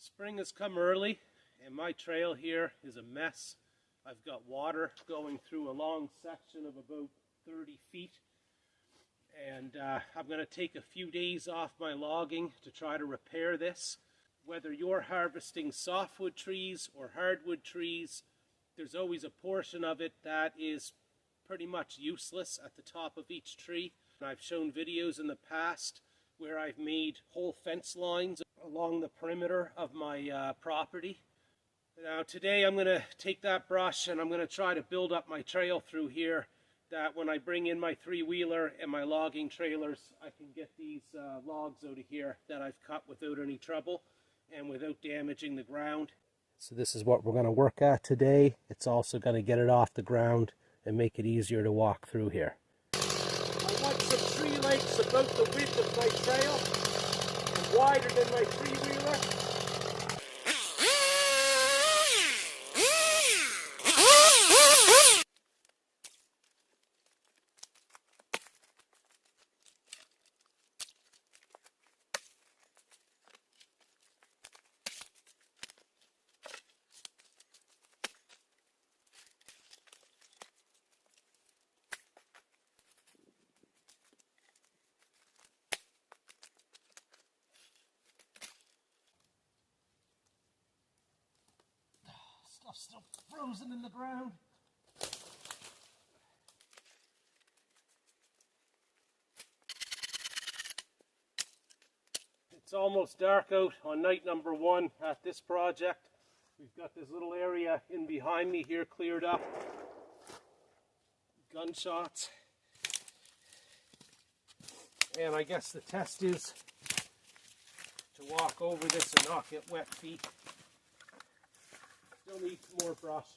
Spring has come early and my trail here is a mess. I've got water going through a long section of about 30 feet. And I'm going to take a few days off my logging to try to repair this. Whether you're harvesting softwood trees or hardwood trees, there's always a portion of it that is pretty much useless at the top of each tree. I've shown videos in the past where I've made whole fence lines along the perimeter of my property. Now today I'm going to take that brush and I'm going to try to build up my trail through here, that when I bring in my three-wheeler and my logging trailers, I can get these logs out of here that I've cut without any trouble and without damaging the ground. So this is what we're going to work at today. It's also going to get it off the ground and make it easier to walk through here. I want some tree lengths about the width of my trail and wider than my three-wheeler. Stuff's still frozen in the ground. It's almost dark out on night number one at this project. We've got this little area in behind me here cleared up. Gunshots. And I guess the test is to walk over this and not get wet feet. Still need some more brush.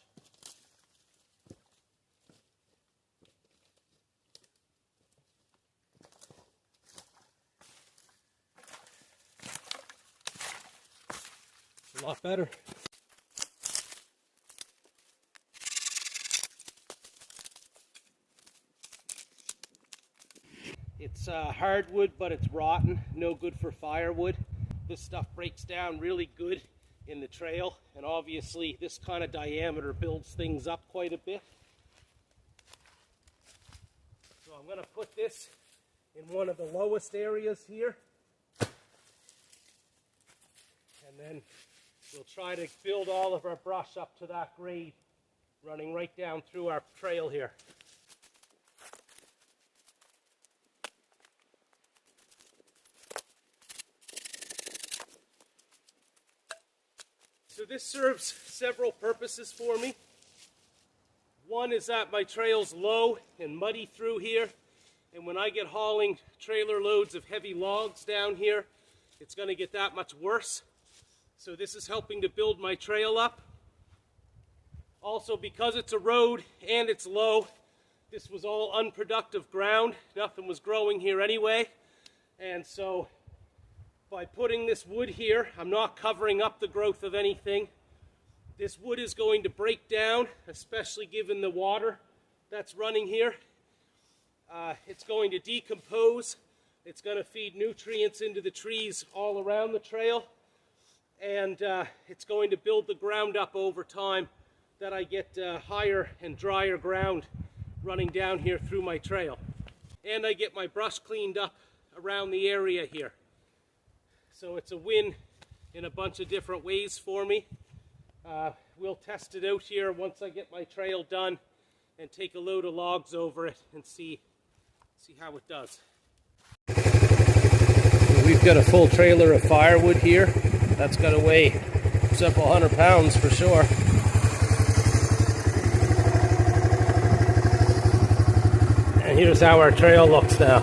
It's a lot better. It's hardwood, but it's rotten, no good for firewood. This stuff breaks down really good in the trail, and obviously this kind of diameter builds things up quite a bit. So I'm going to put this in one of the lowest areas here, and then we'll try to build all of our brush up to that grade, running right down through our trail here. So this serves several purposes for me. One is that my trail's low and muddy through here, and when I get hauling trailer loads of heavy logs down here, it's going to get that much worse. So this is helping to build my trail up. Also, because it's a road and it's low, this was all unproductive ground. Nothing was growing here anyway, and so by putting this wood here, I'm not covering up the growth of anything. This wood is going to break down, especially given the water that's running here. It's going to decompose. It's going to feed nutrients into the trees all around the trail. And it's going to build the ground up over time, that I get higher and drier ground running down here through my trail. And I get my brush cleaned up around the area here. So it's a win in a bunch of different ways for me. We'll test it out here once I get my trail done and take a load of logs over it and see how it does. We've got a full trailer of firewood here. That's got to weigh several 100 pounds for sure. And here's how our trail looks now.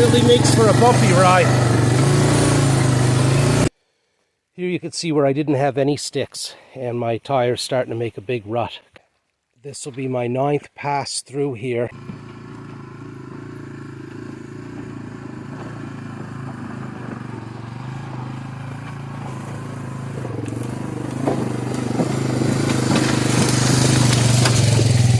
really makes for a bumpy ride. Here you can see where I didn't have any sticks and my tire's starting to make a big rut. This will be my 9th pass through here.